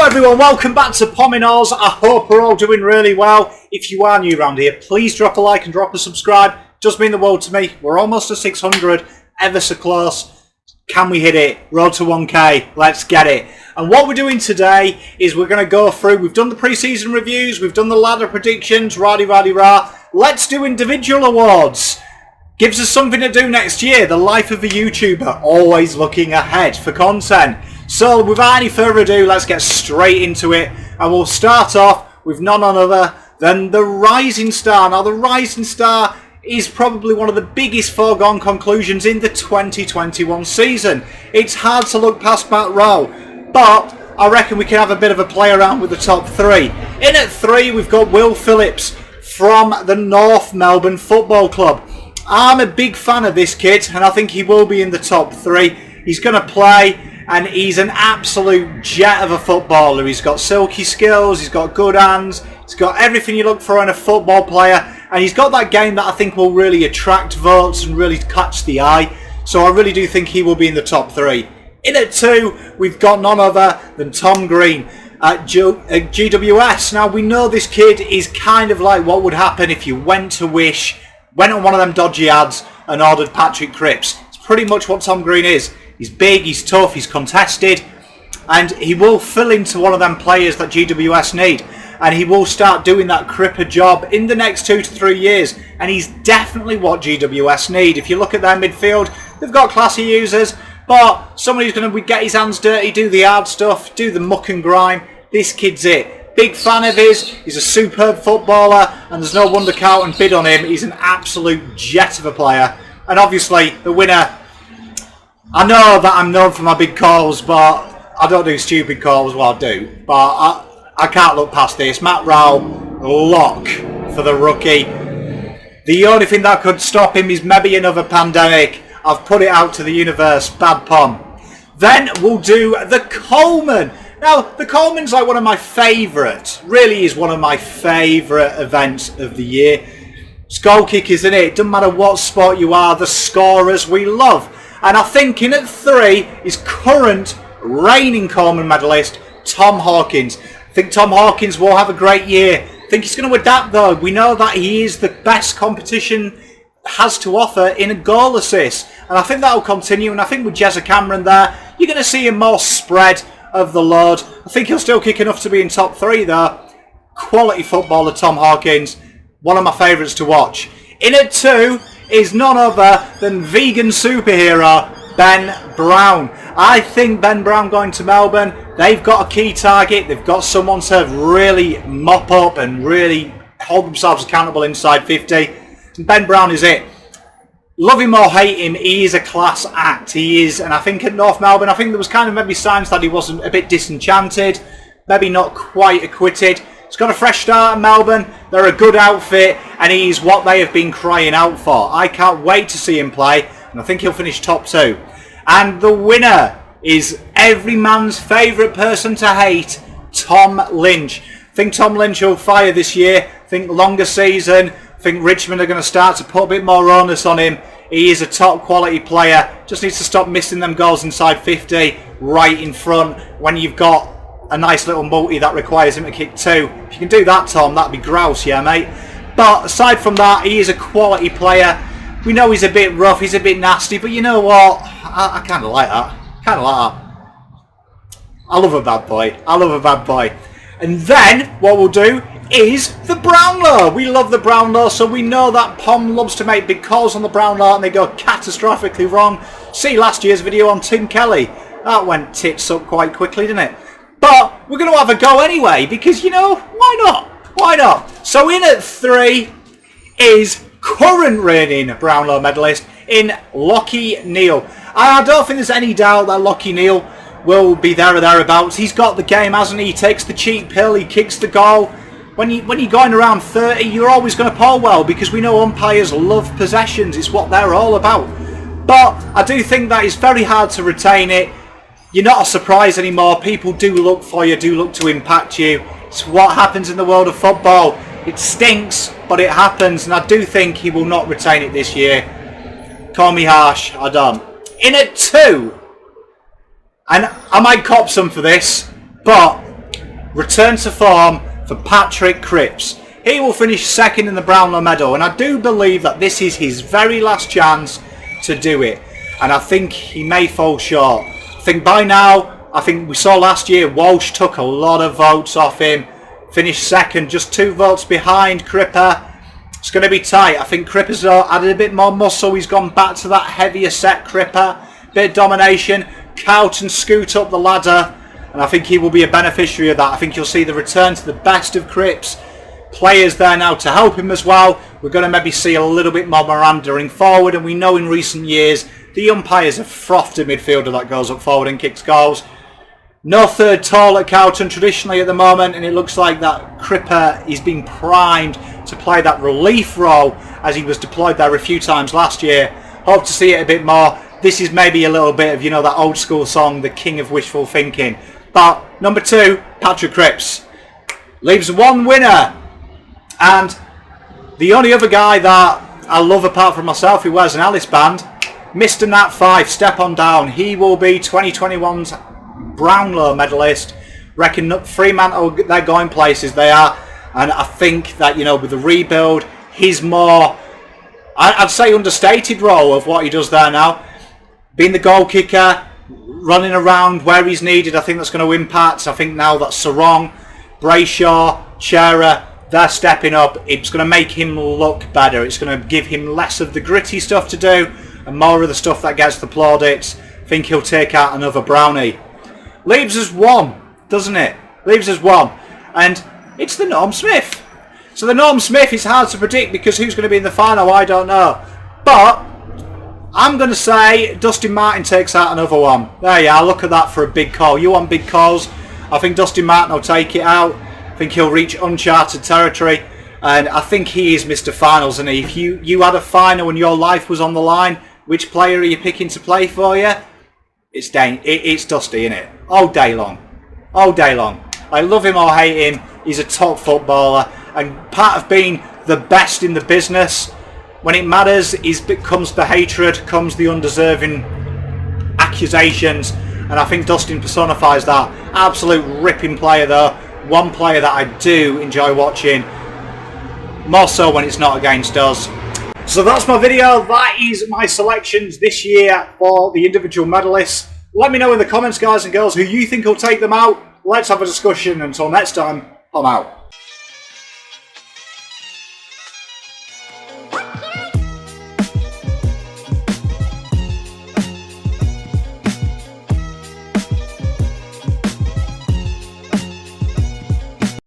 Everyone, welcome back to Pommyinoz. I hope we're all doing really well. If you are new around here, please drop a like and drop a subscribe. It does mean the world to me. We're almost at 600, ever so close. Can we hit it? Road to 1k, let's get it. And what we're doing today is we're going to go through, we've done the pre-season reviews, we've done the ladder predictions, rah-de-rah-de-rah. Let's do individual awards. Gives us something to do next year. The life of a YouTuber, always looking ahead for content. So without any further ado, let's get straight into it. And we'll start off with none other than the Rising Star. Now the Rising Star is probably one of the biggest foregone conclusions in the 2021 season. It's hard to look past Matt Rowe, but I reckon we can have a bit of a play around with the top three. In at 3, we've got Will Phillips from the North Melbourne Football Club. I'm a big fan of this kid, and I think he will be in the top 3. He's going to play, and he's an absolute jet of a footballer. He's got silky skills, he's got good hands, he's got everything you look for in a football player, and he's got that game that I think will really attract votes and really catch the eye. So I really do think he will be in the top 3. In at 2, we've got none other than Tom Green at GWS. Now we know this kid is kind of like what would happen if you went to Wish, went on one of them dodgy ads and ordered Patrick Cripps. It's pretty much what Tom Green is. He's big, he's tough, he's contested, and he will fill into one of them players that GWS need. And he will start doing that Cripper job in the next 2 to 3 years. And he's definitely what GWS need. If you look at their midfield, they've got classy users, but somebody who's going to get his hands dirty, do the hard stuff, do the muck and grime. This kid's it. Big fan of his. He's a superb footballer, and there's no wonder Carlton bid on him. He's an absolute jet of a player. And obviously, the winner, I know that I'm known for my big calls, but I don't do stupid calls. Well, I do, but I can't look past this. Matt Rowe, lock for the rookie. The only thing that could stop him is maybe another pandemic. I've put it out to the universe. Bad pun. Then we'll do the Coleman. Now, the Coleman's like one of my favourite, really is one of my favourite events of the year. It's goal kick, isn't it? Doesn't matter what sport you are, the scorers we love. And I think in at 3 is current reigning Coleman medalist, Tom Hawkins. I think Tom Hawkins will have a great year. I think he's going to adapt though. We know that he is the best competition has to offer in a goal assist. And I think that will continue. And I think with Jezza Cameron there, you're going to see him more spread of the load. I think he'll still kick enough to be in top 3 though. Quality footballer Tom Hawkins. One of my favourites to watch. In at 2 is none other than vegan superhero Ben Brown. I think Ben Brown going to Melbourne, they've got a key target. They've got someone to really mop up and really hold themselves accountable inside 50. And Ben Brown is it. Love him or hate him, he is a class act. He is, and I think at North Melbourne, I think there was kind of maybe signs that he wasn't a bit disenchanted, maybe not quite acquitted. He's got a fresh start at Melbourne. They're a good outfit, and he's what they have been crying out for. I can't wait to see him play, and I think he'll finish top 2. And the winner is every man's favourite person to hate, Tom Lynch. I think Tom Lynch will fire this year. I think longer season. I think Richmond are going to start to put a bit more onus on him. He is a top quality player. Just needs to stop missing them goals inside 50, right in front, when you've got a nice little multi that requires him to kick 2. If you can do that, Tom, that'd be grouse, yeah, mate. But aside from that, he is a quality player. We know he's a bit rough, he's a bit nasty, but you know what? I kind of like that. Kind of like that. I love a bad boy. I love a bad boy. And then what we'll do is the Brownlow. We love the Brownlow, so we know that Pom loves to make big calls on the Brownlow and they go catastrophically wrong. See last year's video on Tim Kelly. That went tits up quite quickly, didn't it? But we're going to have a go anyway, because, you know, why not? Why not? So in at 3 is current reigning Brownlow medalist in Lachie Neale. I don't think there's any doubt that Lachie Neale will be there or thereabouts. He's got the game, hasn't he? He takes the cheap pill, he kicks the goal. When you're going around 30, you're always going to poll well, because we know umpires love possessions. It's what they're all about. But I do think that it's very hard to retain it. You're not a surprise anymore. People do look for you, do look to impact you. It's what happens in the world of football. It stinks, but it happens, and I do think he will not retain it this year. Call me harsh, I don't. In at 2, and I might cop some for this, but return to form for Patrick Cripps. He will finish second in the Brownlow medal, and I do believe that this is his very last chance to do it, and I think he may fall short. I think by now, I think we saw last year Walsh took a lot of votes off him, finished second, just 2 votes behind Cripper. It's going to be tight. I think Cripper's added a bit more muscle. He's gone back to that heavier set Cripper. Bit of domination. Cowton scoot up the ladder, and I think he will be a beneficiary of that. I think you'll see the return to the best of Cripps. Players there now to help him as well. We're going to maybe see a little bit more meandering forward, and we know in recent years the umpires have frothed a midfielder that goes up forward and kicks goals. No third tall at Cowton traditionally at the moment, and it looks like that Cripper is being primed to play that relief role as he was deployed there a few times last year. Hope to see it a bit more. This is maybe a little bit of, you know, that old school song, The King of Wishful Thinking. But number 2, Patrick Cripps leaves 1 winner. And the only other guy that I love apart from myself who wears an Alice band, Mr. Nat 5, step on down. He will be 2021's Brownlow medalist. Reckon Fremantle, they're going places, they are. And I think that, you know, with the rebuild, his more, I'd say, understated role of what he does there now, being the goal kicker, running around where he's needed, I think that's going to impact. I think now that Sarong, Brayshaw, Chera, they're stepping up, it's going to make him look better. It's going to give him less of the gritty stuff to do and more of the stuff that gets the plaudits. I think he'll take out another brownie. Leaves us 1, doesn't it? Leaves us 1. And it's the Norm Smith. So the Norm Smith is hard to predict because who's going to be in the final, I don't know. But I'm going to say Dustin Martin takes out another one. There you are, look at that for a big call. You want big calls? I think Dustin Martin will take it out. I think he'll reach uncharted territory. And I think he is Mr. Finals. And if you had a final and your life was on the line, which player are you picking to play for you? It's Dusty, isn't it? All day long. All day long. I love him or hate him. He's a top footballer. And part of being the best in the business, when it matters, comes the hatred, comes the undeserving accusations. And I think Dustin personifies that. Absolute ripping player though. One player that I do enjoy watching. More so when it's not against us. So that's my video. That is my selections this year for the individual medalists. Let me know in the comments, guys and girls, who you think will take them out. Let's have a discussion. Until next time, I'm out.